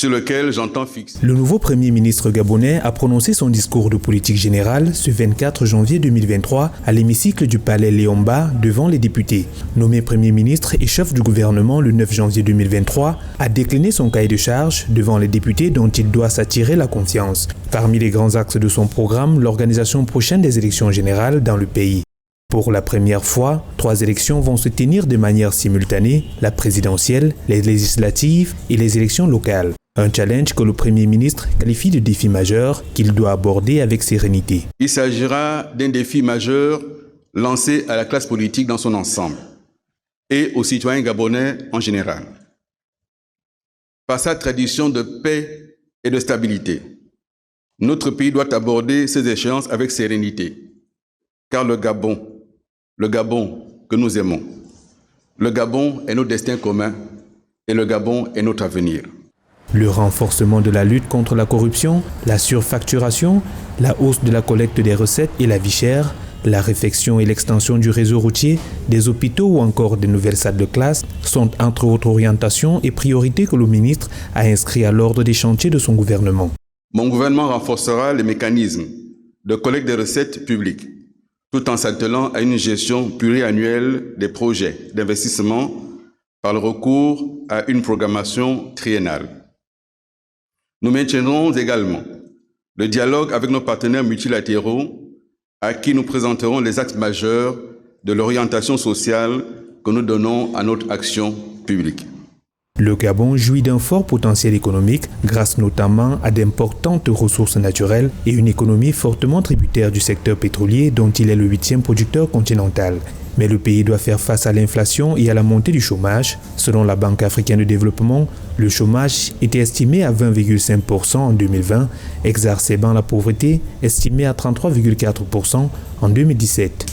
sur lequel j'entends fixer. Le nouveau Premier ministre gabonais a prononcé son discours de politique générale ce 24 janvier 2023 à l'hémicycle du Palais Léomba devant les députés. Nommé Premier ministre et chef du gouvernement le 9 janvier 2023, a décliné son cahier de charges devant les députés dont il doit s'attirer la confiance. Parmi les grands axes de son programme, l'organisation prochaine des élections générales dans le pays. Pour la première fois, 3 élections vont se tenir de manière simultanée, la présidentielle, les législatives et les élections locales. Un challenge que le Premier ministre qualifie de défi majeur qu'il doit aborder avec sérénité. Il s'agira d'un défi majeur lancé à la classe politique dans son ensemble et aux citoyens gabonais en général. Par sa tradition de paix et de stabilité, notre pays doit aborder ces échéances avec sérénité, car le Gabon que nous aimons, le Gabon est notre destin commun et le Gabon est notre avenir. Le renforcement de la lutte contre la corruption, la surfacturation, la hausse de la collecte des recettes et la vie chère, la réfection et l'extension du réseau routier, des hôpitaux ou encore des nouvelles salles de classe sont entre autres orientations et priorités que le ministre a inscrits à l'ordre des chantiers de son gouvernement. Mon gouvernement renforcera les mécanismes de collecte des recettes publiques, tout en s'attelant à une gestion pluriannuelle des projets d'investissement par le recours à une programmation triennale. Nous maintiendrons également le dialogue avec nos partenaires multilatéraux à qui nous présenterons les axes majeurs de l'orientation sociale que nous donnons à notre action publique. Le Gabon jouit d'un fort potentiel économique grâce notamment à d'importantes ressources naturelles et une économie fortement tributaire du secteur pétrolier dont il est le 8e producteur continental. Mais le pays doit faire face à l'inflation et à la montée du chômage. Selon la Banque africaine de développement, le chômage était estimé à 20,5% en 2020, exacerbant la pauvreté estimée à 33,4% en 2017.